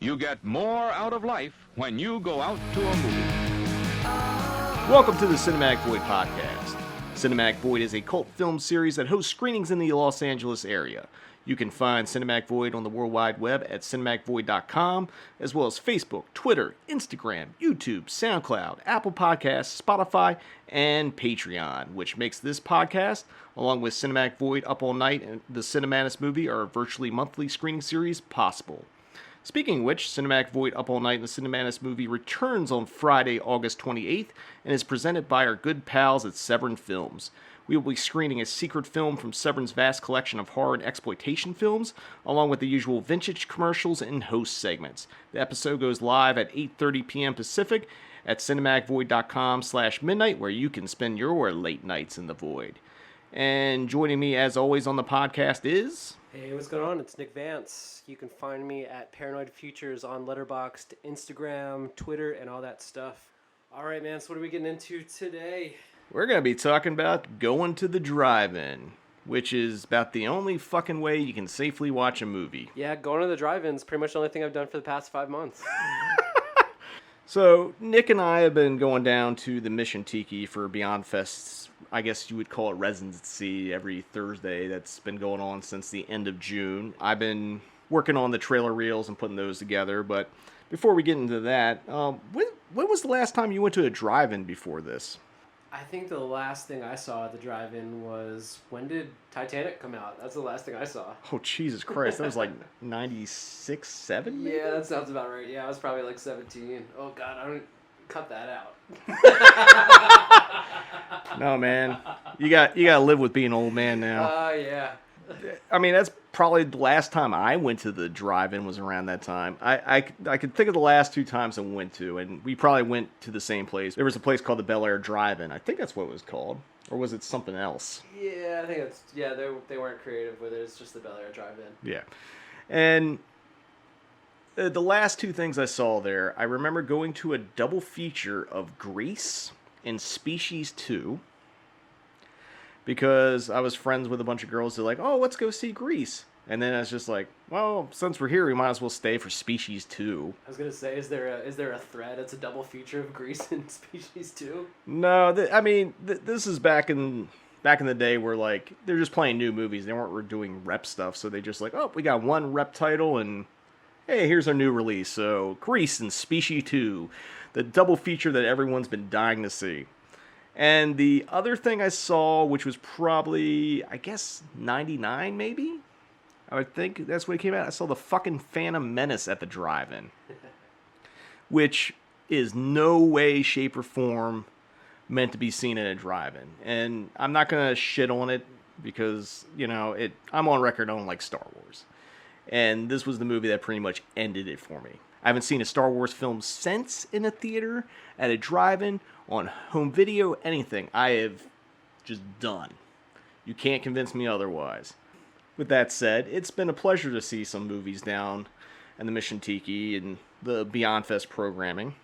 You get more out of life when you go out to a movie. Welcome to the Cinematic Void Podcast. Cinematic Void is a cult film series that hosts screenings in the Los Angeles area. You can find Cinematic Void on the World Wide Web at cinemacvoid.com, as well as Facebook, Twitter, Instagram, YouTube, SoundCloud, Apple Podcasts, Spotify, and Patreon, which makes this podcast, along with Cinematic Void Up All Night and the Cinematis Movie, our virtually monthly screening series, possible. Speaking of which, Cinematic Void Up All Night and the Cinematis Movie returns on Friday, August 28th, and is presented by our good pals at Severn Films. We will be screening a secret film from Severn's vast collection of horror and exploitation films, along with the usual vintage commercials and host segments. The episode goes live at 8:30 p.m. Pacific at cinematicvoid.com/midnight, where you can spend your late nights in the void. And joining me, as always, on the podcast is... Hey, what's going on? It's Nick Vance. You can find me at Paranoid Futures on Letterboxd, Instagram, Twitter, and all that stuff. All right, man, so what are we getting into today? We're going to be talking about going to the drive-in, which is about the only fucking way you can safely watch a movie. Yeah, going to the drive-in is pretty much the only thing I've done for the past 5 months. So, Nick and I have been going down to the Mission Tiki for Beyond Fest's, I guess you would call it residency, every Thursday. That's been going on since the end of June. I've been working on the trailer reels and putting those together, but before we get into that, when was the last time you went to a drive-in before this? I think the last thing I saw at the drive-in was, when did Titanic come out? That's the last thing I saw. Oh, Jesus Christ. That was like 96, 7? Maybe? Yeah, that sounds about right. Yeah, I was probably like 17. Oh, God, I don't... Cut that out. No, man. You got to live with being an old man now. Yeah. I mean, that's probably the last time I went to the drive-in was around that time. I could think of the last 2 times I went to, and we probably went to the same place. There was a place called the Bel Air Drive-In. I think that's what it was called. Or was it something else? Yeah, I think it's... Yeah, they weren't creative with it. It's just the Bel Air Drive-In. Yeah. And... the last 2 things I saw there, I remember going to a double feature of Grease and Species 2 because I was friends with a bunch of girls that were like, oh, let's go see Grease. And then I was just like, well, since we're here, we might as well stay for Species 2. I was going to say, is there a thread? It's a double feature of Grease and Species 2? No, this is back in the day where, like, they're just playing new movies. They weren't doing rep stuff, so they just like, oh, we got one rep title and... hey, here's our new release. So, Grease and Species 2, the double feature that everyone's been dying to see. And the other thing I saw, which was probably, I guess, 99 maybe? I would think that's when it came out. I saw the fucking Phantom Menace at the drive-in. Which is no way, shape, or form meant to be seen in a drive-in. And I'm not going to shit on it because, you know, I'm on record I don't like Star Wars. And this was the movie that pretty much ended it for me. I haven't seen a Star Wars film since in a theater, at a drive-in, on home video, anything. I have just done. You can't convince me otherwise. With that said, it's been a pleasure to see some movies down in the Mission Tiki and the Beyond Fest programming.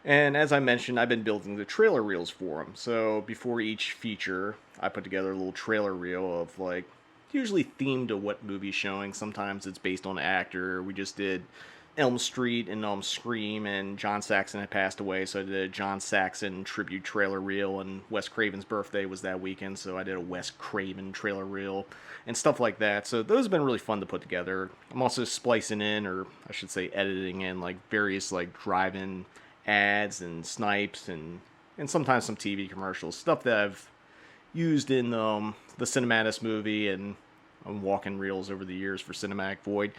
And as I mentioned, I've been building the trailer reels for them. So before each feature, I put together a little trailer reel of like, usually themed to what movie's showing. Sometimes it's based on an actor. We just did Elm Street and Scream, and John Saxon had passed away, so I did a John Saxon tribute trailer reel, and Wes Craven's birthday was that weekend, so I did a Wes Craven trailer reel, and stuff like that. So those have been really fun to put together. I'm also splicing in, or I should say editing in, like various like drive-in ads and snipes, and sometimes some TV commercials, stuff that I've used in the Cinematis movie and on walking reels over the years for Cinematic Void.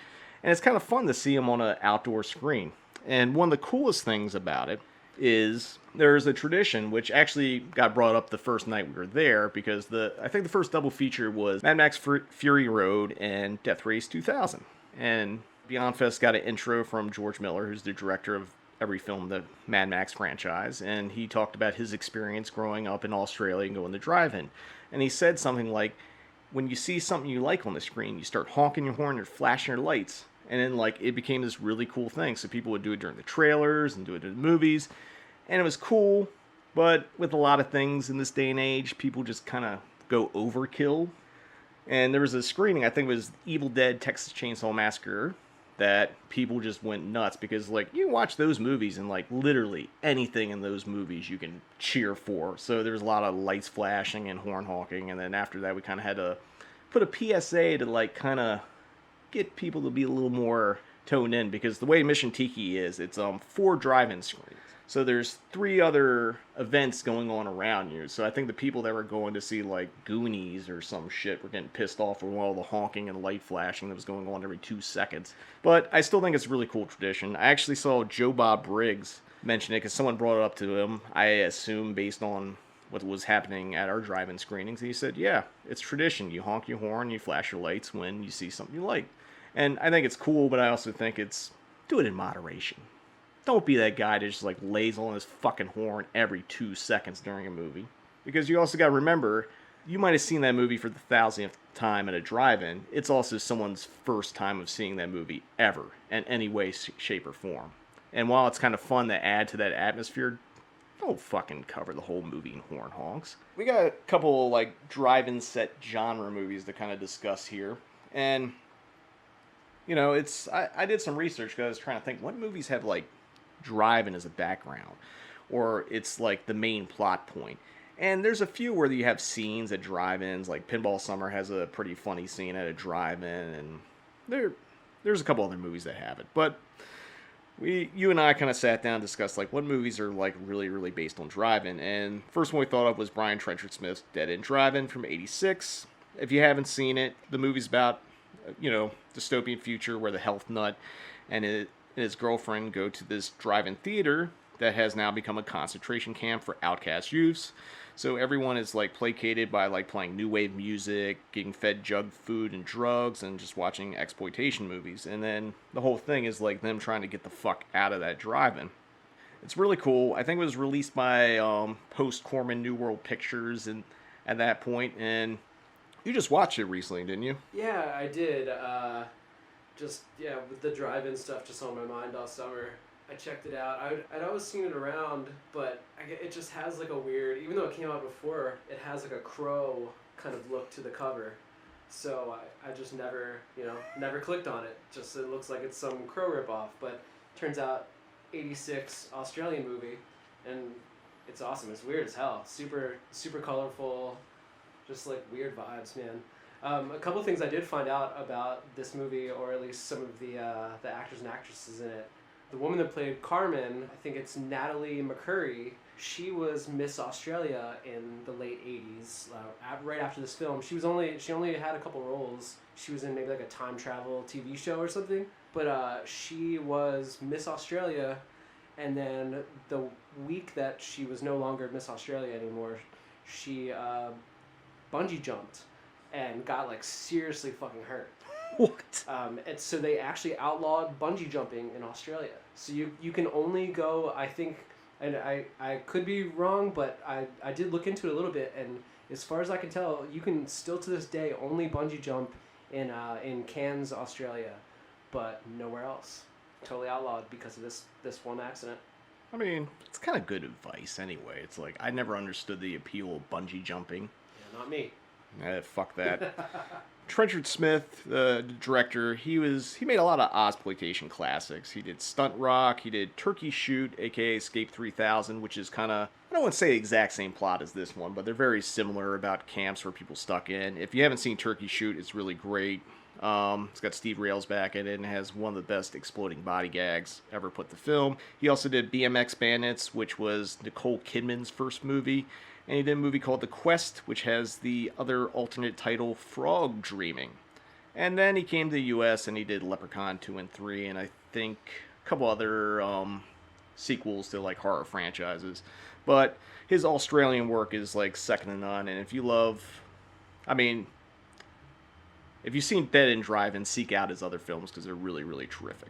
And it's kind of fun to see them on an outdoor screen. And one of the coolest things about it is there's a tradition which actually got brought up the first night we were there because I think the first double feature was Mad Max Fury Road and Death Race 2000. And Beyond Fest got an intro from George Miller, who's the director of every film in the Mad Max franchise, and he talked about his experience growing up in Australia and going to drive-in. And he said something like, when you see something you like on the screen, you start honking your horn or flashing your lights. And then, like, it became this really cool thing. So people would do it during the trailers and do it in the movies. And it was cool, but with a lot of things in this day and age, people just kind of go overkill. And there was a screening, I think it was Evil Dead Texas Chainsaw Massacre that people just went nuts because, like, you watch those movies and, like, literally anything in those movies you can cheer for. So there's a lot of lights flashing and horn honking, and then after that we kind of had to put a PSA to, like, kind of get people to be a little more toned in, because the way Mission Tiki is, it's 4 drive-in screens. So there's 3 other events going on around you. So I think the people that were going to see, like, Goonies or some shit were getting pissed off with all the honking and light flashing that was going on every 2 seconds. But I still think it's a really cool tradition. I actually saw Joe Bob Briggs mention it because someone brought it up to him, I assume based on what was happening at our drive-in screenings. And he said, yeah, it's tradition. You honk your horn, you flash your lights when you see something you like. And I think it's cool, but I also think it's, do it in moderation. Don't be that guy that just, like, lays on his fucking horn every 2 seconds during a movie. Because you also got to remember, you might have seen that movie for the 1000th time at a drive-in. It's also someone's first time of seeing that movie ever, in any way, shape, or form. And while it's kind of fun to add to that atmosphere, don't fucking cover the whole movie in horn honks. We got a couple of, like, drive-in set genre movies to kind of discuss here. And, you know, I did some research because I was trying to think, what movies have, like, drive-in as a background, or it's like the main plot point. And there's a few where you have scenes at drive-ins, like Pinball Summer has a pretty funny scene at a drive-in, and there's a couple other movies that have it. But you and I kind of sat down and discussed, like, what movies are, like, really, really based on drive-in. And first one we thought of was Brian Trenchard Smith's Dead End Drive-In from '86. If you haven't seen it, the movie's about, you know, dystopian future where the health nut and his girlfriend go to this drive-in theater that has now become a concentration camp for outcast youths. So everyone is, like, placated by, like, playing new wave music, getting fed junk food and drugs, and just watching exploitation movies. And then the whole thing is, like, them trying to get the fuck out of that drive-in. It's really cool. I think it was released by Post Corman New World Pictures and at that point, and you just watched it recently, didn't you? Yeah, I did. With the drive-in stuff just on my mind all summer, I checked it out. I'd always seen it around, but it just has, like, a weird, even though it came out before, it has, like, a Crow kind of look to the cover. So I just never clicked on it. Just, it looks like it's some Crow ripoff, but turns out 86 Australian movie, and it's awesome. It's weird as hell. Super, super colorful, just, like, weird vibes, man. A couple things I did find out about this movie, or at least some of the actors and actresses in it. The woman that played Carmen, I think it's Natalie McCurry. She was Miss Australia in the late '80s, right after this film. She only had a couple roles. She was in maybe like a time travel TV show or something. But she was Miss Australia, and then the week that she was no longer Miss Australia anymore, she bungee jumped and got, like, seriously fucking hurt. What? And so they actually outlawed bungee jumping in Australia. So you can only go, I think, and I could be wrong, but I did look into it a little bit, and as far as I can tell, you can still to this day only bungee jump in Cairns, Australia, but nowhere else. Totally outlawed because of this one accident. I mean, it's kind of good advice anyway. It's like, I never understood the appeal of bungee jumping. Yeah, not me. Fuck that. Trenchard Smith, the director, he made a lot of Ozploitation classics. He did Stunt Rock, he did Turkey Shoot, aka Escape 3000, which is kind of, I don't want to say the exact same plot as this one, but they're very similar about camps where people stuck in. If you haven't seen Turkey Shoot, it's really great. It's got Steve Railsback in it and has one of the best exploding body gags ever put to film. He also did BMX Bandits, which was Nicole Kidman's first movie. And he did a movie called The Quest, which has the other alternate title, Frog Dreaming. And then he came to the U.S. and he did Leprechaun 2 and 3, and I think a couple other sequels to, like, horror franchises. But his Australian work is, like, second to none. And if you've seen Dead End Drive-In, seek out his other films because they're really, really terrific.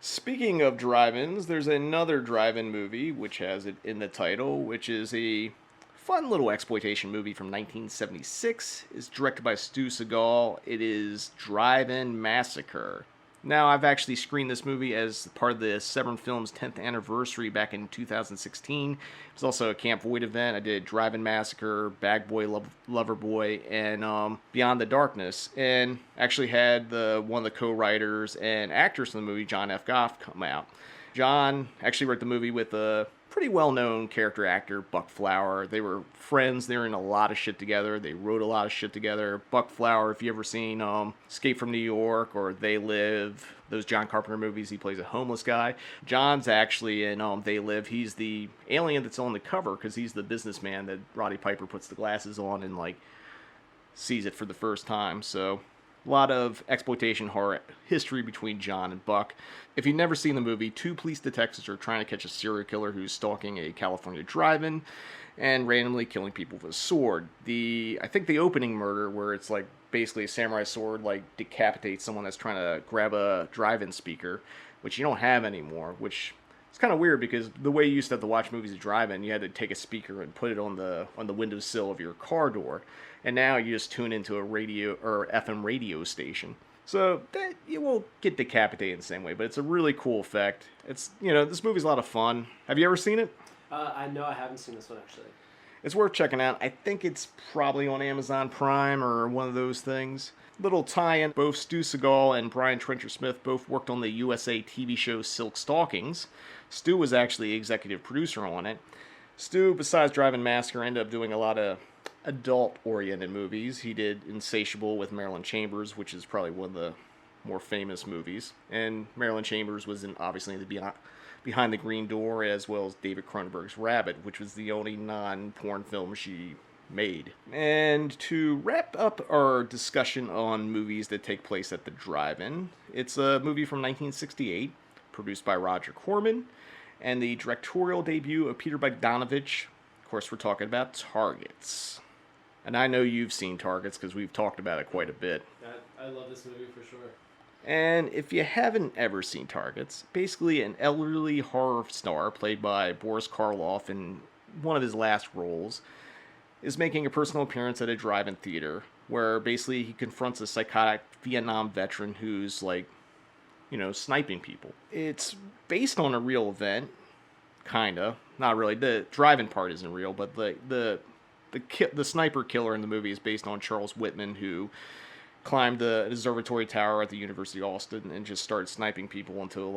Speaking of drive-ins, there's another drive-in movie which has it in the title, which is a fun little exploitation movie from 1976. It's directed by Stu Seagal. It is Drive-In Massacre. Now, I've actually screened this movie as part of the Severn Films 10th anniversary back in 2016. It was also a Camp Void event. I did Drive-In Massacre, Bag Boy, Lover Boy, and Beyond the Darkness. And actually had one of the co-writers and actors from the movie, John F. Goff, come out. John actually wrote the movie with a pretty well-known character actor, Buck Flower. They were friends. They were in a lot of shit together. They wrote a lot of shit together. Buck Flower, if you ever seen Escape from New York or They Live, those John Carpenter movies, he plays a homeless guy. John's actually in They Live. He's the alien that's on the cover because he's the businessman that Roddy Piper puts the glasses on and like sees it for the first time. So a lot of exploitation horror history between John and Buck. If you've never seen the movie, two police detectives are trying to catch a serial killer who's stalking a California drive-in and randomly killing people with a sword. I think the opening murder, where it's like basically a samurai sword, like decapitates someone that's trying to grab a drive-in speaker, which you don't have anymore, which it's kind of weird because the way you used to have to watch movies at drive-in, you had to take a speaker and put it on the windowsill of your car door. And now you just tune into a radio or FM radio station. So that you won't get decapitated in the same way, but it's a really cool effect. It's, this movie's a lot of fun. Have you ever seen it? I know I haven't seen this one, actually. It's worth checking out. I think it's probably on Amazon Prime or one of those things. Little tie-in, both Stu Seagal and Brian Trencher Smith both worked on the USA TV show Silk Stockings. Stu was actually the executive producer on it. Stu, besides Drive-In Massacre, ended up doing a lot of adult-oriented movies. He did Insatiable with Marilyn Chambers, which is probably one of the more famous movies. And Marilyn Chambers was obviously in the Behind the Green Door, as well as David Cronenberg's Rabbit, which was the only non-porn film she made. And to wrap up our discussion on movies that take place at the drive-in, it's a movie from 1968, produced by Roger Corman, and the directorial debut of Peter Bogdanovich. Of course, we're talking about Targets. And I know you've seen Targets because we've talked about it quite a bit. I love this movie for sure. And if you haven't ever seen Targets, basically an elderly horror star played by Boris Karloff in one of his last roles is making a personal appearance at a drive-in theater where basically he confronts a psychotic Vietnam veteran who's like, sniping people. It's based on a real event, kinda. Not really. The drive-in part isn't real, but the sniper killer in the movie is based on Charles Whitman, who climbed the observatory tower at the University of Austin and just started sniping people until,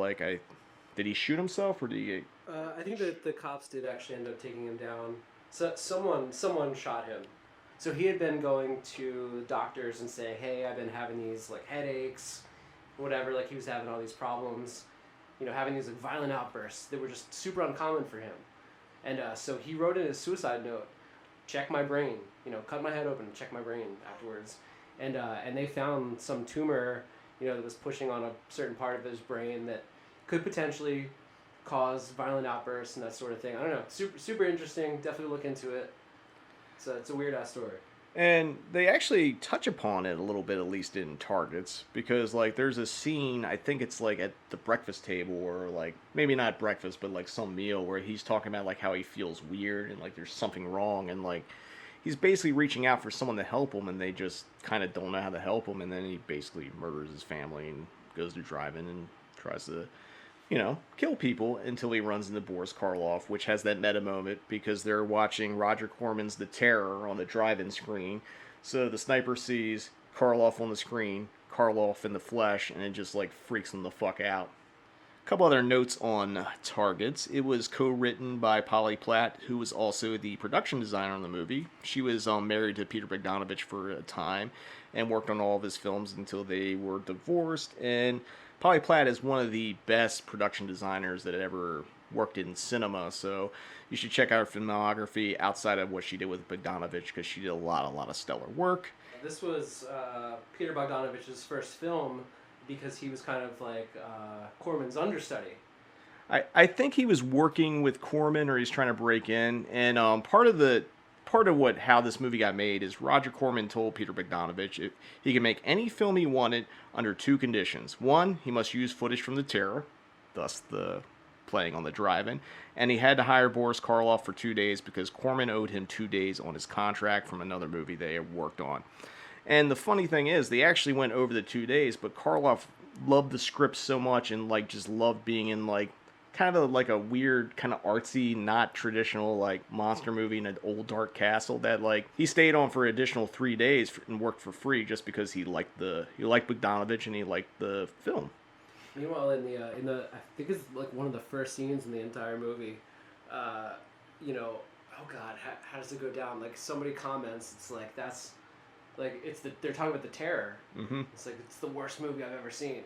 did he shoot himself or did he... I think that the cops did actually end up taking him down. So someone shot him. So he had been going to doctors and saying, hey, I've been having these, headaches, whatever, he was having all these problems, having these, violent outbursts that were just super uncommon for him. And so he wrote in his suicide note, check my brain, cut my head open, check my brain afterwards. And they found some tumor, that was pushing on a certain part of his brain that could potentially cause violent outbursts and that sort of thing. I don't know. Super interesting. Definitely look into it. It's a weird-ass story. And they actually touch upon it a little bit, at least in Targets, because, there's a scene, I think it's, at the breakfast table, or, maybe not breakfast, but, some meal, where he's talking about, how he feels weird, and, there's something wrong, and, he's basically reaching out for someone to help him, and they just kind of don't know how to help him, and then he basically murders his family and goes to drive-in and tries to, kill people until he runs into Boris Karloff, which has that meta moment because they're watching Roger Corman's The Terror on the drive-in screen. So the sniper sees Karloff on the screen, Karloff in the flesh, and it just, freaks him the fuck out. A couple other notes on Targets. It was co-written by Polly Platt, who was also the production designer on the movie. She was married to Peter Bogdanovich for a time and worked on all of his films until they were divorced. And Polly Platt is one of the best production designers that ever worked in cinema, so you should check out her filmography outside of what she did with Bogdanovich, because she did a lot of stellar work. This was Peter Bogdanovich's first film, because he was kind of Corman's understudy. I think he was working with Corman, or he's trying to break in, and part of how this movie got made is Roger Corman told Peter Bogdanovich he could make any film he wanted under two conditions. One, he must use footage from The Terror, thus the playing on the drive-in, and he had to hire Boris Karloff for 2 days because Corman owed him 2 days on his contract from another movie they had worked on. And the funny thing is, they actually went over the 2 days, but Karloff loved the script so much and like just loved being in like kind of like a weird, kind of artsy, not traditional like monster movie in an old dark castle that like he stayed on for an additional 3 days and worked for free just because he liked Bogdanovich and he liked the film. Meanwhile, in the I think it's like one of the first scenes in the entire movie. You know, oh God, how does it go down? Like somebody comments, it's like that's like they're talking about the Terror. Mm-hmm. It's like it's the worst movie I've ever seen.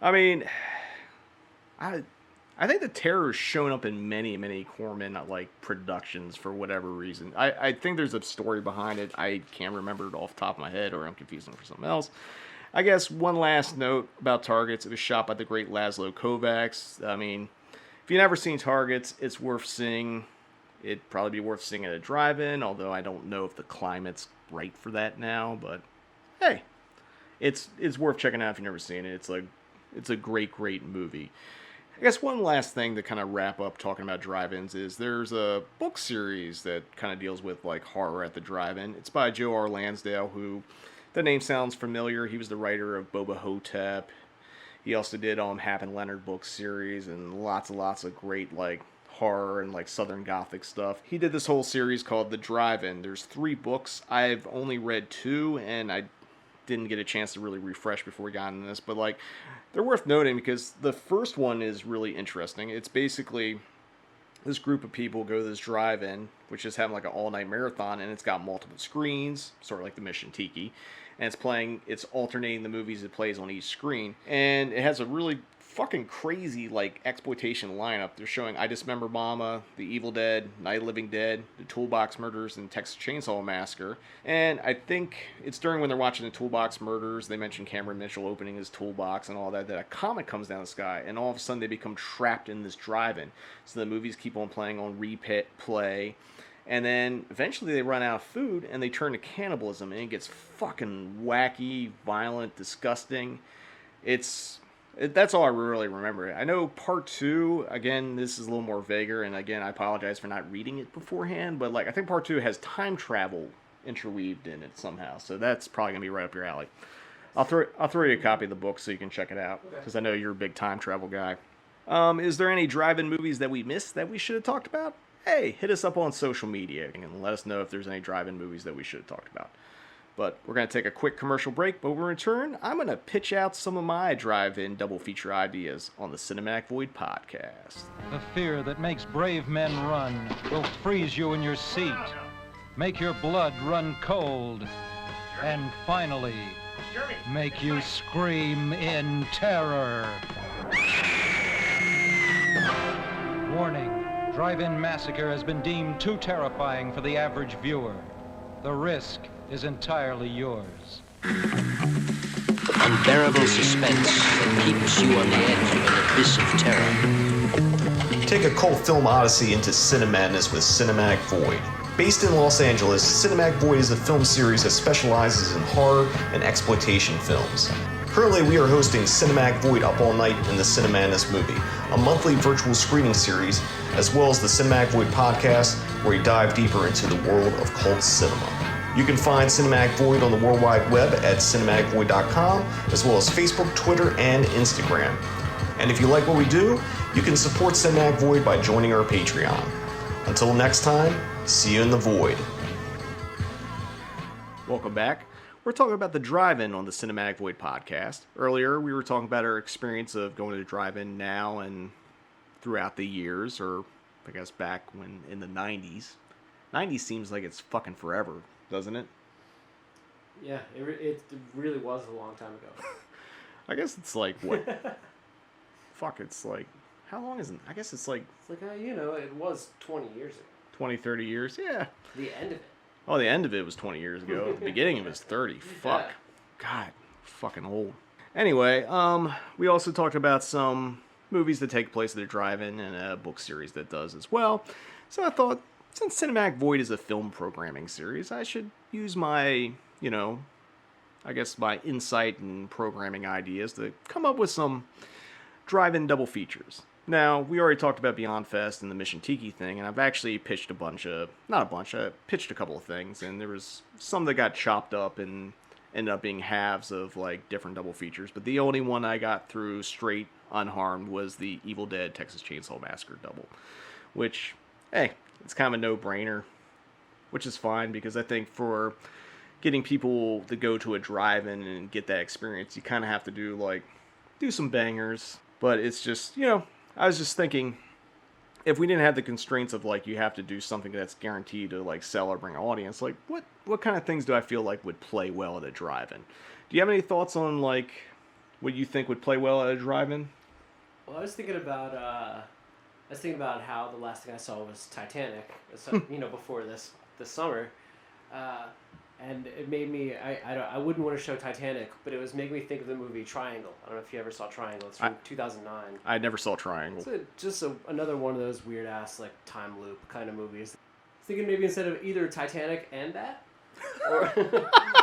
I mean, I think the Terror's shown up in many Corman like productions for whatever reason. I think there's a story behind it. I can't remember it off the top of my head, or I'm confusing it for something else. I guess one last note about Targets. It was shot by the great Laszlo Kovacs. I mean, if you've never seen Targets, it's worth seeing. It'd probably be worth seeing at a drive-in, although I don't know if the climate's right for that now. But hey, it's worth checking out if you've never seen it. It's a great movie. I guess one last thing to kind of wrap up talking about drive-ins is there's a book series that kind of deals with like horror at the drive-in. It's by Joe R. Lansdale, who the name sounds familiar. He was the writer of Boba Hotep. He also did Hap and Leonard book series and lots of great like horror and like Southern Gothic stuff. He did this whole series called The Drive-In. There's 3 books. I've only read 2, and I didn't get a chance to really refresh before we got into this, but like they're worth noting because the first one is really interesting. It's basically this group of people go to this drive-in, which is having like an all-night marathon, and it's got multiple screens, sort of like the Mission Tiki, and it's alternating the movies it plays on each screen, and it has a really fucking crazy like exploitation lineup. They're showing I Dismember Mama, The Evil Dead, Night of the Living Dead, The Toolbox Murders, and Texas Chainsaw Massacre. And I think it's during when they're watching The Toolbox Murders, they mention Cameron Mitchell opening his toolbox and all that a comet comes down the sky, and all of a sudden they become trapped in this drive-in. So the movies keep on playing on play, and then eventually they run out of food and they turn to cannibalism, and it gets fucking wacky, violent, disgusting. That's all I really remember. I know part 2, again, this is a little more vaguer, and again, I apologize for not reading it beforehand, but like I think part 2 has time travel interweaved in it somehow, so that's probably going to be right up your alley. I'll throw you a copy of the book so you can check it out, because I know you're a big time travel guy. Is there any drive-in movies that we missed that we should have talked about? Hey, hit us up on social media and let us know if there's any drive-in movies that we should have talked about. But we're going to take a quick commercial break, but when we return, I'm going to pitch out some of my drive-in double feature ideas on the Cinematic Void podcast. The fear that makes brave men run will freeze you in your seat, make your blood run cold, and finally, make you scream in terror. Warning, drive-in massacre has been deemed too terrifying for the average viewer. The risk is entirely yours. Unbearable suspense that keeps you on the edge of an abyss of terror. Take a cult film odyssey into Cinemadness with Cinematic Void. Based in Los Angeles, Cinematic Void is a film series that specializes in horror and exploitation films. Currently, we are hosting Cinematic Void Up All Night in the Cinemadness movie, a monthly virtual screening series, as well as the Cinematic Void podcast, where we dive deeper into the world of cult cinema. You can find Cinematic Void on the World Wide Web at cinematicvoid.com, as well as Facebook, Twitter, and Instagram. And if you like what we do, you can support Cinematic Void by joining our Patreon. Until next time, see you in the void. Welcome back. We're talking about the drive-in on the Cinematic Void podcast. Earlier, we were talking about our experience of going to the drive-in now and throughout the years, or I guess back when in the 90s. 90s seems like it's fucking forever, doesn't it? Yeah, it really was a long time ago. I guess it's like, what? Fuck, it's like, how long is it? I guess it's like... It's like, it was 20 years ago. 20, 30 years? Yeah. The end of it. Oh, the end of it was 20 years ago. The beginning of it was 30. Fuck. Yeah. God, fucking old. Anyway, we also talked about some movies that take place at a drive-in and a book series that does as well. So I thought, since Cinematic Void is a film programming series, I should use my, I guess my insight and programming ideas to come up with some drive-in double features. Now, we already talked about Beyond Fest and the Mission Tiki thing, and I've actually pitched I pitched a couple of things, and there was some that got chopped up and ended up being halves of like different double features. But the only one I got through straight unharmed was the Evil Dead Texas Chainsaw Massacre double, which, hey, it's kind of a no-brainer, which is fine because I think for getting people to go to a drive-in and get that experience, you kind of have to do some bangers. But it's just, I was just thinking, if we didn't have the constraints of like you have to do something that's guaranteed to like sell or bring an audience, like what kind of things do I feel like would play well at a drive-in? Do you have any thoughts on like what you think would play well at a drive-in? Well, I was thinking about how the last thing I saw was Titanic, before this summer, and it made me I wouldn't want to show Titanic, but it was making me think of the movie Triangle. I don't know if you ever saw Triangle. It's from 2009. I never saw Triangle. It's just another one of those weird ass like time loop kind of movies. Thinking maybe instead of either Titanic and that, or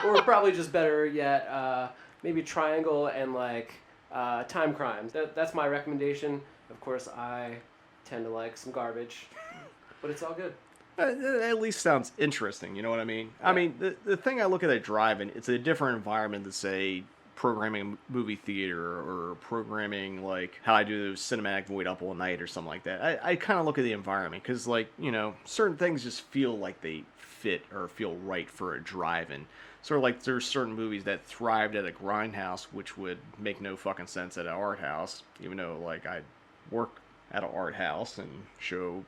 or probably just better yet, maybe Triangle and like Time Crimes. That's my recommendation. Of course, I tend to like some garbage, but it's all good. It at least sounds interesting, you know what I mean? Yeah. I mean, the thing I look at drive-in, it's a different environment than, say, programming a movie theater or programming, like, how I do Cinematic Void Up All Night or something like that. I kind of look at the environment because, like, certain things just feel like they fit or feel right for a drive-in. Sort of like there's certain movies that thrived at a grindhouse, which would make no fucking sense at an art house, even though, like, I work at an art house and show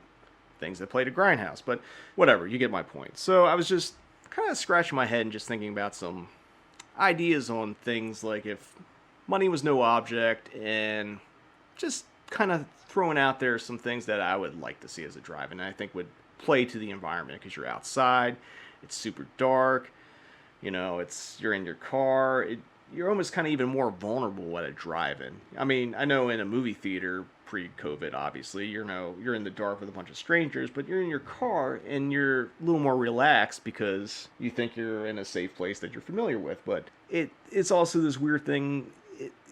things that played at grindhouse, but whatever, you get my point. So I was just kind of scratching my head and just thinking about some ideas on things like if money was no object, and just kind of throwing out there some things that I would like to see as a drive-in, and I think would play to the environment because you're outside, it's super dark, you're in your car, you're almost kind of even more vulnerable at a drive-in. I mean, I know in a movie theater, pre-COVID, obviously, you're in the dark with a bunch of strangers, but you're in your car and you're a little more relaxed because you think you're in a safe place that you're familiar with. But it's also this weird thing.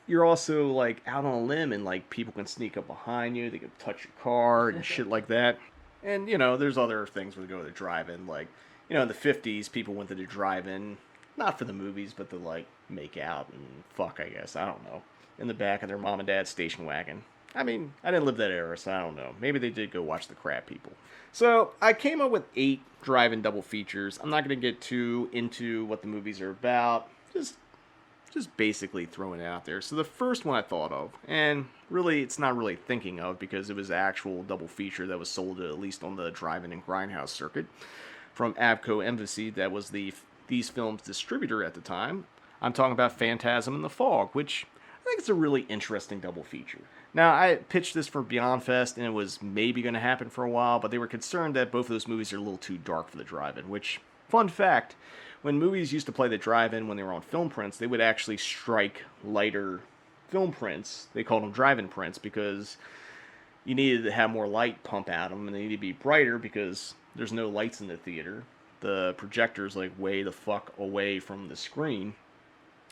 You're also like out on a limb and like people can sneak up behind you, they can touch your car and shit like that. And there's other things where they go to the drive-in, like in the 50s, people went to the drive-in not for the movies, but to like make out and fuck, I guess. I don't know. In the back of their mom and dad's station wagon. I mean, I didn't live that era, so I don't know. Maybe they did go watch the Crab People. So I came up with 8 drive-in double features. I'm not going to get too into what the movies are about. Just basically throwing it out there. So the first one I thought of, and really it's not really thinking of because it was an actual double feature that was sold at least on the drive-in and grindhouse circuit from Avco Embassy, that was these films' distributor at the time. I'm talking about Phantasm and the Fog, which I think it's a really interesting double feature. Now, I pitched this for Beyond Fest, and it was maybe going to happen for a while, but they were concerned that both of those movies are a little too dark for the drive-in, which, fun fact, when movies used to play the drive-in when they were on film prints, they would actually strike lighter film prints. They called them drive-in prints because you needed to have more light pump out them, and they needed to be brighter because there's no lights in the theater. The projector's like way the fuck away from the screen,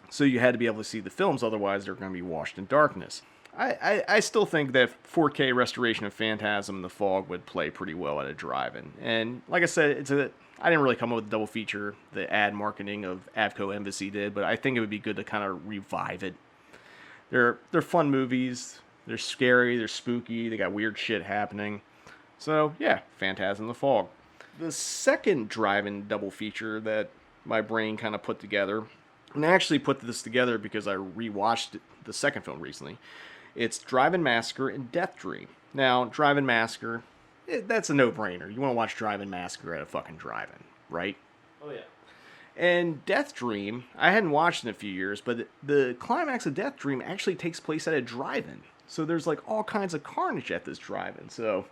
so you had to be able to see the films, otherwise they're going to be washed in darkness. I still think that 4K restoration of Phantasm and the Fog would play pretty well at a drive-in. And like I said, I didn't really come up with a double feature. The ad marketing of Avco Embassy did, but I think it would be good to kind of revive it. They're fun movies. They're scary. They're spooky. They got weird shit happening. So yeah, Phantasm and the Fog. The second drive-in double feature that my brain kind of put together, and I actually put this together because I rewatched the second film recently. It's Drive-In Massacre and Death Dream. Now, Drive-In Massacre, that's a no-brainer. You want to watch Drive-In Massacre at a fucking drive-in, right? Oh, yeah. And Death Dream, I hadn't watched in a few years, but the climax of Death Dream actually takes place at a drive-in. So there's like all kinds of carnage at this drive-in. So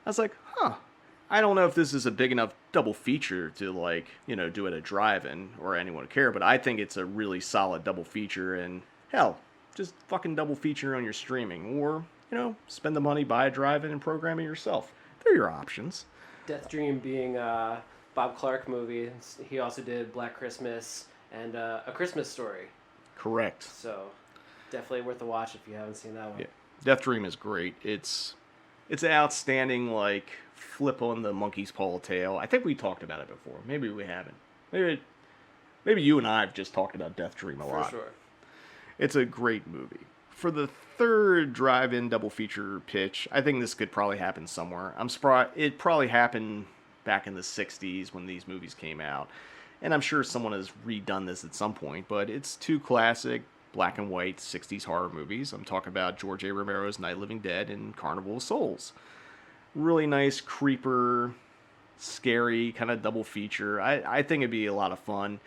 I was like, I don't know if this is a big enough double feature to like, do at a drive-in or anyone would care, but I think it's a really solid double feature, and hell, just fucking double feature on your streaming, or, spend the money, buy a drive-in and program it yourself. They're your options. Death Dream being a Bob Clark movie. He also did Black Christmas and A Christmas Story. Correct. So definitely worth a watch if you haven't seen that one. Yeah. Death Dream is great. It's an outstanding, like, flip on the monkey's paw tale. I think we talked about it before. Maybe we haven't. Maybe maybe you and I have just talked about Death Dream a lot. For sure. It's a great movie. For the third drive-in double feature pitch, I think this could probably happen somewhere. I'm surprised it probably happened back in the 60s when these movies came out. And I'm sure someone has redone this at some point, but it's two classic black and white 60s horror movies. I'm talking about George A. Romero's Night of the Living Dead and Carnival of Souls. Really nice creeper, scary kind of double feature. I think it'd be a lot of fun.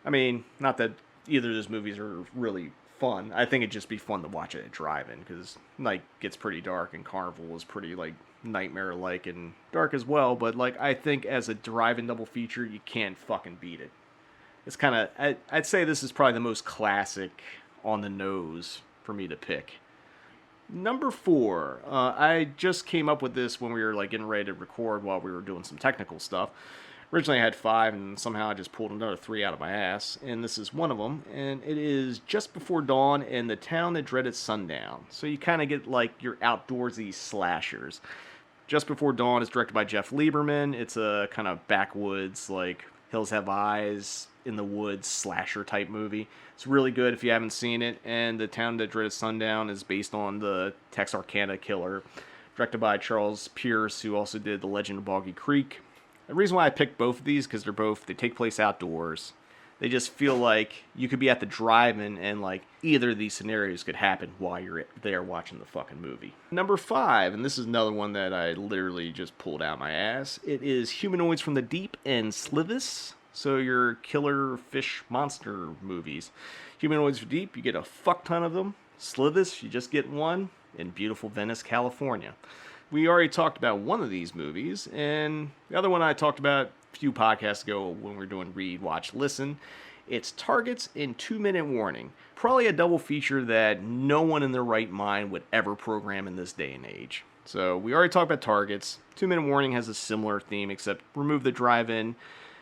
I mean, not that either of those movies are really fun. I think it'd just be fun to watch it at drive-in, because night gets pretty dark and Carnival is pretty like nightmare-like and dark as well. But like, I think as a drive-in double feature, you can't fucking beat it. It's kind of, I'd say this is probably the most classic on the nose for me to pick. Number 4, I just came up with this when we were like getting ready to record while we were doing some technical stuff. Originally I had 5, and somehow I just pulled another 3 out of my ass, and this is one of them, and it is Just Before Dawn and The Town That Dreaded Sundown. So you kind of get like your outdoorsy slashers. Just Before Dawn is directed by Jeff Lieberman. It's a kind of backwoods, like Hills Have Eyes, in the woods slasher type movie. It's really good if you haven't seen it. And The Town That Dreaded Sundown is based on the Texarkana killer, directed by Charles Pierce, who also did The Legend of Boggy Creek. The reason why I picked both of these, because they take place outdoors. They just feel like you could be at the drive-in and like either of these scenarios could happen while you're there watching the fucking movie. Number 5, and this is another one that I literally just pulled out my ass. It is Humanoids from the Deep and Slithis. So your killer fish monster movies. Humanoids from the Deep, you get a fuck ton of them. Slithis, you just get one in beautiful Venice, California. We already talked about one of these movies, and the other one I talked about a few podcasts ago when we were doing Read, Watch, Listen. It's Targets and 2 Minute Warning. Probably a double feature that no one in their right mind would ever program in this day and age. So we already talked about Targets. 2 Minute Warning has a similar theme, except remove the drive-in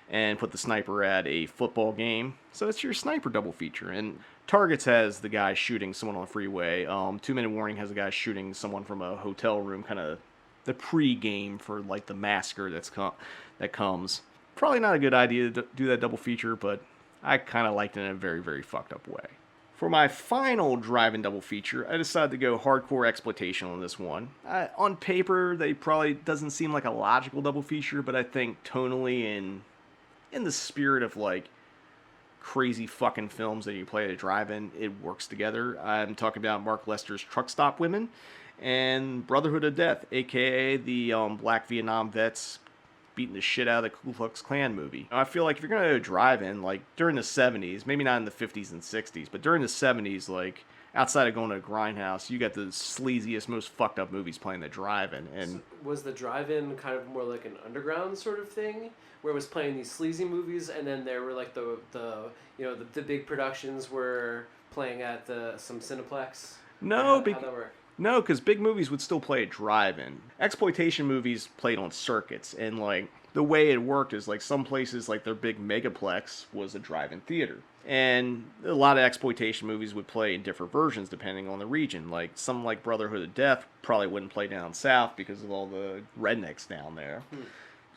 and put the sniper at a football game. So it's your sniper double feature. And Targets has the guy shooting someone on the freeway. 2 Minute Warning has a guy shooting someone from a hotel room, kind of the pre-game for like the massacre that comes. Probably not a good idea to do that double feature, but I kind of liked it in a very, very fucked up way. For my final drive-in double feature, I decided to go hardcore exploitation on this one. On paper, they probably doesn't seem like a logical double feature, but I think tonally and in the spirit of like crazy fucking films that you play at a drive-in, it works together. I'm talking about Mark Lester's Truck Stop Women and Brotherhood of Death, aka the black Vietnam vets beating the shit out of the Ku Klux Klan movie. I feel like if you're gonna go drive-in, like during the 70s, maybe not in the 50s and 60s, but during the 70s, like outside of going to a grindhouse, you got the sleaziest, most fucked up movies playing the drive-in. And so was the drive-in kind of more like an underground sort of thing, where it was playing these sleazy movies, and then there were like the big productions were playing at some Cineplex? No, how'd that work? No, because big movies would still play at drive-in. Exploitation movies played on circuits, and like the way it worked is like some places, like their big megaplex was a drive-in theater. And a lot of exploitation movies would play in different versions depending on the region. Like something like Brotherhood of Death probably wouldn't play down south because of all the rednecks down there.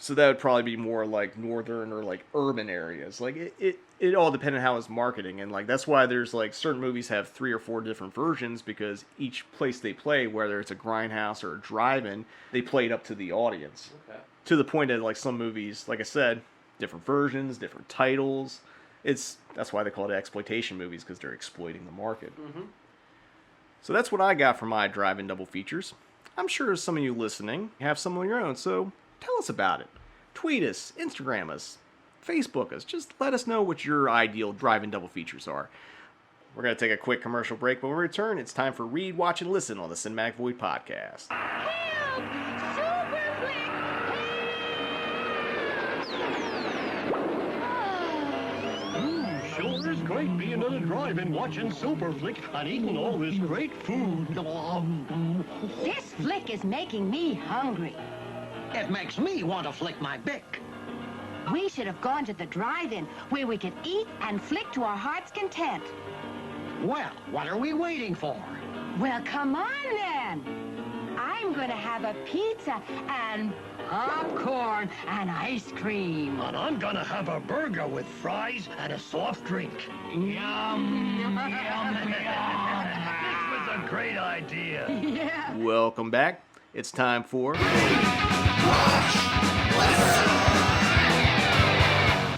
So that would probably be more like northern or like urban areas. Like it all depended on how it's marketing, and like that's why there's like certain movies have 3 or 4 different versions, because each place they play, whether it's a grindhouse or a drive-in, they play it up to the audience. Okay. To the point that like some movies, like I said, different versions, different titles. That's why they call it exploitation movies, because they're exploiting the market. Mm-hmm. So that's what I got for my drive-in double features. I'm sure some of you listening have some of your own, so tell us about it. Tweet us, Instagram us, Facebook us. Just let us know what your ideal drive-in double features are. We're going to take a quick commercial break, but when we return, it's time for Read, Watch, and Listen on the Cinematic Void podcast. Help! Super Flick! Sure is great being at a drive-in watching Super Flick and eating all this great food. This flick is making me hungry. It makes me want to flick my bick. We should have gone to the drive-in where we could eat and flick to our heart's content. Well, what are we waiting for? Well, come on then. I I'm gonna have a pizza and popcorn and ice cream. And I'm gonna have a burger with fries and a soft drink. Yum, yum, yum. This was a great idea. Yeah. Welcome back. It's time for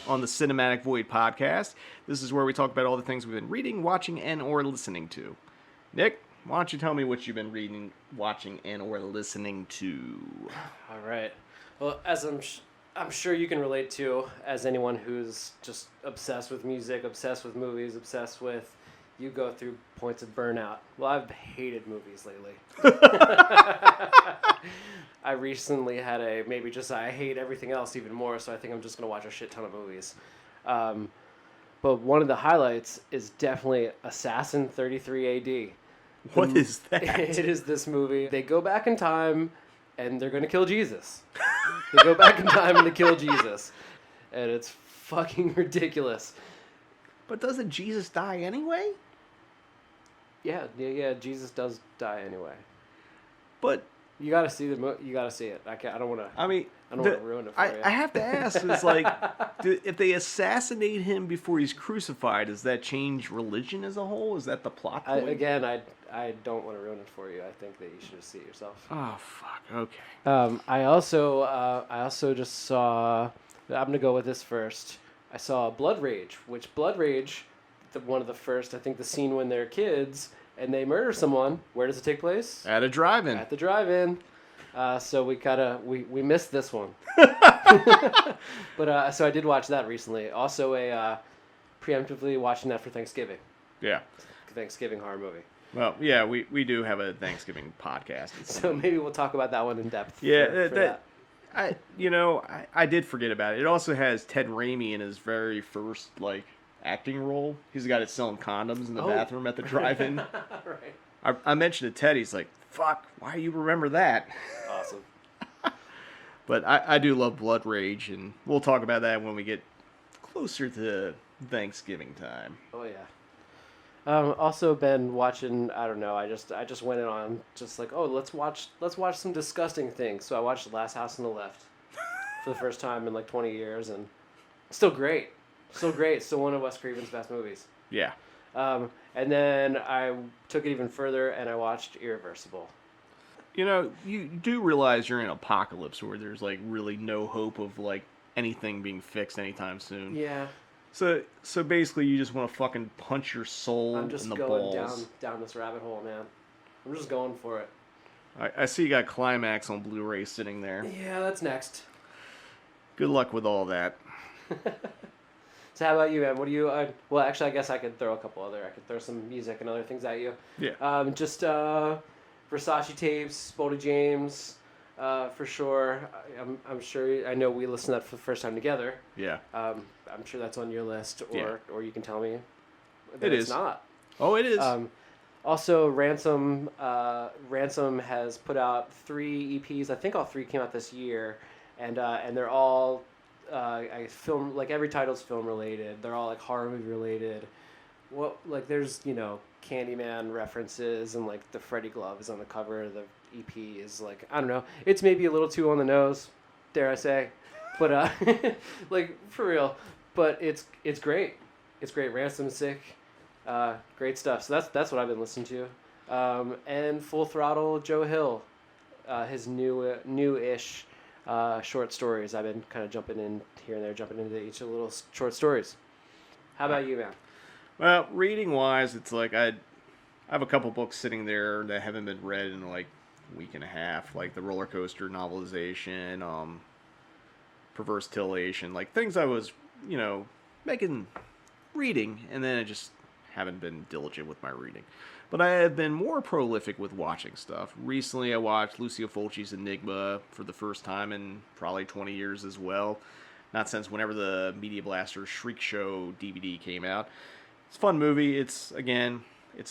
on the Cinematic Void podcast. This is where we talk about all the things we've been reading, watching, and or listening to. Nick, why don't you tell me what you've been reading, watching, and or listening to? All right. Well, as I'm sure you can relate to, as anyone who's just obsessed with music, obsessed with movies, obsessed with, you go through points of burnout. Well, I've hated movies lately. I recently had I hate everything else even more, so I think I'm just going to watch a shit ton of movies. But one of the highlights is definitely Assassin 33 AD. What is that? It is this movie. They go back in time, and they're going to kill Jesus. They go back in time and they kill Jesus. And it's fucking ridiculous. But doesn't Jesus die anyway? Yeah, Jesus does die anyway. But you gotta see you gotta see it. I don't want to. I don't want to ruin it for you. I have to ask: is like, if they assassinate him before he's crucified, does that change religion as a whole? Is that the plot point? I don't want to ruin it for you. I think that you should just see it yourself. Oh fuck. Okay. I also just saw. I'm gonna go with this first. I saw Blood Rage, one of the first. I think the scene when they're kids and they murder someone. Where does it take place? At a drive-in. At the drive-in. So we missed this one. But so I did watch that recently. Also preemptively watching that for Thanksgiving. Yeah. Thanksgiving horror movie. Well, yeah, we do have a Thanksgiving podcast. So maybe we'll talk about that one in depth. Yeah, for that. I did forget about it. It also has Ted Raimi in his very first acting role. He's the guy that's selling condoms in the bathroom at the drive-in. Right. I mentioned to Ted. He's like, "Fuck, why do you remember that?" Awesome. But I do love Blood Rage, and we'll talk about that when we get closer to Thanksgiving time. Oh yeah. Also been watching. I don't know. I just went in on just like, let's watch some disgusting things. So I watched The Last House on the Left for the first time in 20 years, and still great. Still one of Wes Craven's best movies. Yeah. And then I took it even further and I watched Irreversible. You do realize you're in an apocalypse where there's really no hope of anything being fixed anytime soon. Yeah. So basically you just want to fucking punch your soul in the balls. I'm just going down this rabbit hole, man. I'm just going for it. I see you got Climax on Blu-ray sitting there. Yeah, that's next. Good luck with all that. So how about you, man? What do you... well, actually, I guess I could throw I could throw some music and other things at you. Yeah. Versace tapes, Boldy James, for sure. I'm sure... I know we listened to that for the first time together. Yeah. I'm sure that's on your list, or you can tell me that it's not. Oh, it is. Also, Ransom has put out 3 EPs. I think all 3 came out this year, and they're all film, every title's film related. They're all horror movie related. There's Candyman references, and the Freddy glove is on the cover. The EP is I don't know. It's maybe a little too on the nose, dare I say, but for real. But it's great. It's great. Ransom's sick. Great stuff. So that's what I've been listening to. And Full Throttle Joe Hill, his new-ish short stories. I've been kind of jumping in here and there, jumping into each of the little short stories. How about you, man? Well, reading-wise, it's I have a couple books sitting there that haven't been read in a week and a half, the Roller Coaster novelization, Perverse Titillation, things I was, reading, and then I just haven't been diligent with my reading. But I have been more prolific with watching stuff. Recently, I watched Lucio Fulci's Enigma for the first time in probably 20 years as well. Not since whenever the Media Blasters Shriek Show DVD came out. It's a fun movie. It's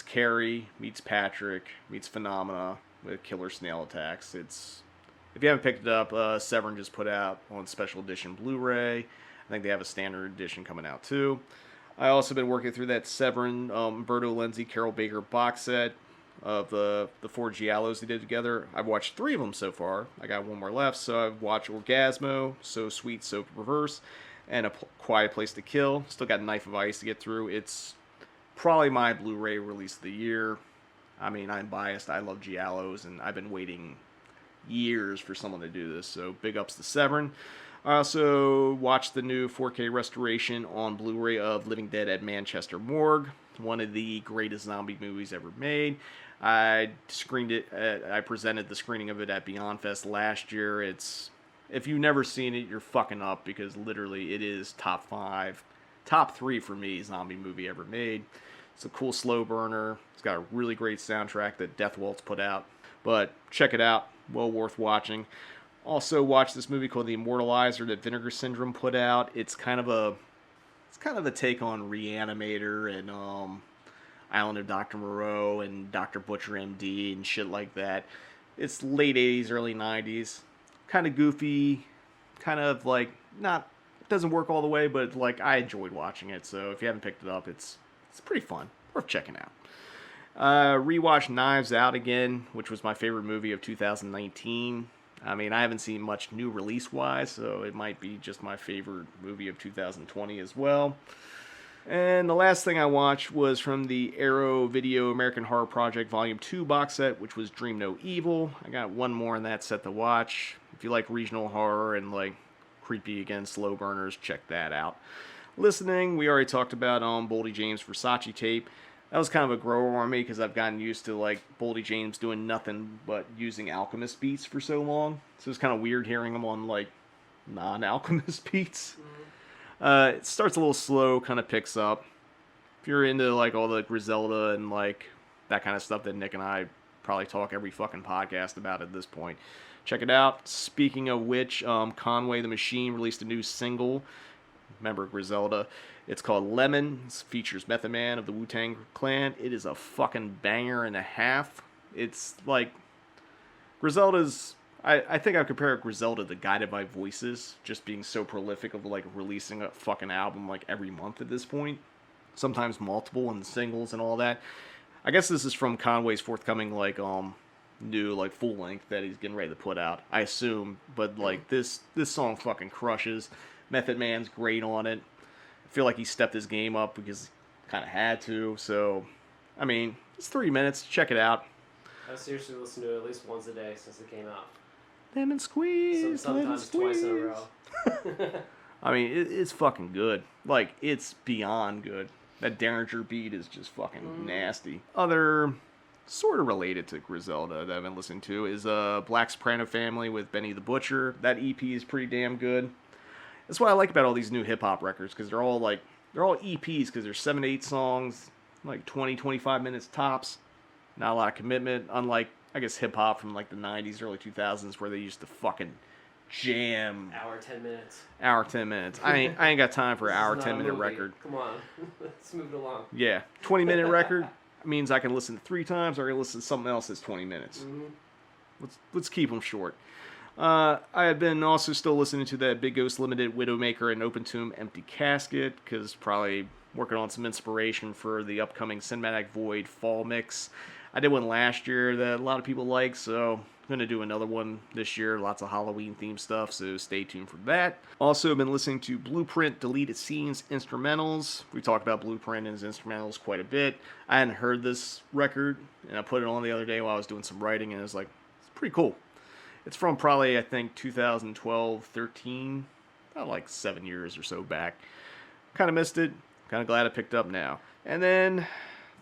Carrie meets Patrick meets Phenomena with killer snail attacks. If you haven't picked it up, Severin just put out on special edition Blu-ray. I think they have a standard edition coming out too. I also been working through that Severin, Umberto Lenzi, Carol Baker box set. of the four giallos they did together. I've watched 3 of them so far. I got 1 more left, so I've watched Orgasmo, So Sweet, So Perverse, and A Quiet Place to Kill. Still got Knife of Ice to get through. It's probably my Blu-ray release of the year. I mean, I'm biased. I love giallos, and I've been waiting years for someone to do this, so big ups to Severin. I also watched the new 4K restoration on Blu-ray of Living Dead at Manchester Morgue, one of the greatest zombie movies ever made. I screened it. I presented the screening of it at Beyond Fest last year. If you've never seen it, you're fucking up, because literally it is top 3 for me zombie movie ever made. It's a cool slow burner. It's got a really great soundtrack that Death Waltz put out. But check it out. Well worth watching. Also watched this movie called The Immortalizer that Vinegar Syndrome put out. It's kind of a take on Reanimator and Island of Dr. Moreau and Dr. Butcher MD and shit like that. It's late 80s, early 90s. Kind of goofy, kind of like doesn't work all the way, but like I enjoyed watching it. So if you haven't picked it up, it's pretty fun. Worth checking out. Rewatched Knives Out again, which was my favorite movie of 2019. I mean, I haven't seen much new release-wise, so it might be just my favorite movie of 2020 as well. And the last thing I watched was from the Arrow Video American Horror Project Volume 2 box set, which was Dream No Evil. I got 1 more in that set to watch. If you like regional horror and like creepy, again, slow burners, check that out. Listening, we already talked about Boldy James Versace tape. That was kind of a grower on me because I've gotten used to like Boldy James doing nothing but using Alchemist beats for so long. So it's kind of weird hearing him on like non-Alchemist beats. It starts a little slow, kind of picks up. If you're into like all the Griselda and like that kind of stuff that Nick and I probably talk every fucking podcast about at this point, check it out. Speaking of which, Conway the Machine released a new single. Remember Griselda. It's called Lemon. It features Method Man of the Wu-Tang Clan. It is a fucking banger and a half. It's like Griselda's... I think I compare Griselda to Guided by Voices, just being so prolific of like releasing a fucking album like every month at this point. Sometimes multiple and singles and all that. I guess this is from Conway's forthcoming like new like full length that he's getting ready to put out, I assume. But like this song fucking crushes. Method Man's great on it. I feel like he stepped his game up because he kind of had to. So, I mean, it's 3 minutes. Check it out. I've seriously listened to it at least once a day since it came out. Lemon squeeze. Sometimes twice in a row. I mean, it's fucking good. Like, it's beyond good. That Derringer beat is just fucking nasty. Other sort of related to Griselda that I've been listening to is Black Soprano Family with Benny the Butcher. That EP is pretty damn good. That's what I like about all these new hip-hop records, because they're all EPs, because they're 7 to 8 songs, like 20, 25 minutes tops. Not a lot of commitment, unlike, I guess, hip-hop from like the 90s, early 2000s, where they used to fucking jam. Hour, 10 minutes. Hour, 10 minutes. I ain't got time for an hour, 10-minute record. Come on, let's move it along. Yeah, 20-minute record means I can listen to 3 times, or I can listen to something else that's 20 minutes. Let's keep them short. I have been also still listening to that Big Ghost Limited Widowmaker and Open Tomb Empty Casket, because probably working on some inspiration for the upcoming Cinematic Void fall mix. I did one last year that a lot of people like, so I'm going to do another one this year. Lots of Halloween themed stuff, so stay tuned for that. Also been listening to Blueprint Deleted Scenes Instrumentals. We talked about Blueprint and his instrumentals quite a bit. I hadn't heard this record, and I put it on the other day while I was doing some writing, and it was like, it's pretty cool. It's from probably, I think, 2012, 13, about like 7 years or so back. Kind of missed it. Kind of glad I picked up now. And then,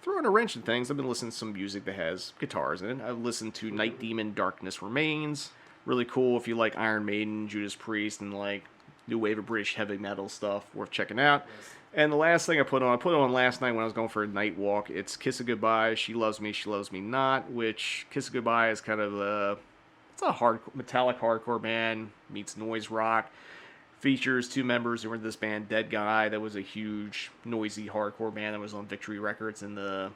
throwing a wrench in things, I've been listening to some music that has guitars in it. I've listened to Night Demon, Darkness Remains. Really cool if you like Iron Maiden, Judas Priest, and like new wave of British heavy metal stuff. Worth checking out. Yes. And the last thing I put on last night when I was going for a night walk. It's Kiss of Goodbye, She Loves Me Not, which Kiss of Goodbye is kind of it's a metallic hardcore band meets noise rock. Features 2 members who were in this band, Dead Guy, that was a huge, noisy hardcore band that was on Victory Records in the,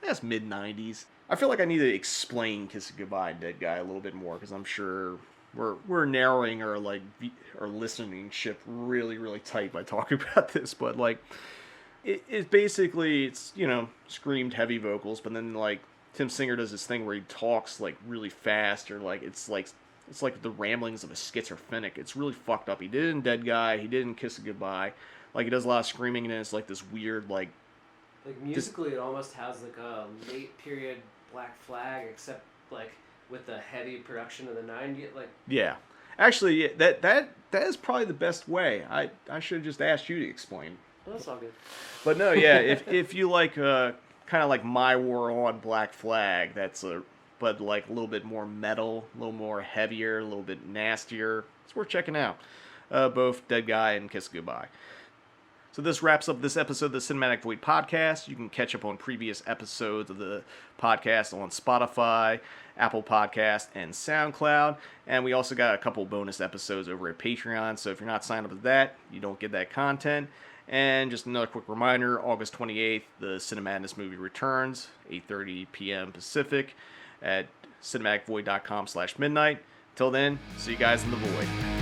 I guess, mid-90s. I feel like I need to explain Kiss of Goodbye and Dead Guy a little bit more, because I'm sure we're narrowing our listening ship really, really tight by talking about this, but like, it basically, it's, you know, screamed heavy vocals, but then like, Tim Singer does this thing where he talks like really fast, or like it's like the ramblings of a schizophrenic. It's really fucked up. He did it in Dead Guy. He did it in Kiss It Goodbye. Like, he does a lot of screaming, and it's like this weird, like musically, it almost has like a late period Black Flag, except like with the heavy production of the '90s. Like, yeah, actually, that is probably the best way. I should have just asked you to explain. Well, that's all good. But no, yeah, if you like kind of like My War on Black Flag, but like a little bit more metal, a little more heavier, a little bit nastier. It's worth checking out. Both Dead Guy and Kiss Goodbye. So this wraps up this episode of the Cinematic Void Podcast. You can catch up on previous episodes of the podcast on Spotify, Apple Podcast, and SoundCloud. And we also got a couple bonus episodes over at Patreon. So if you're not signed up to that, you don't get that content. And just another quick reminder, August 28th, the Cinemadness movie returns, 8:30 p.m. Pacific at cinematicvoid.com/midnight. Till then, see you guys in the void.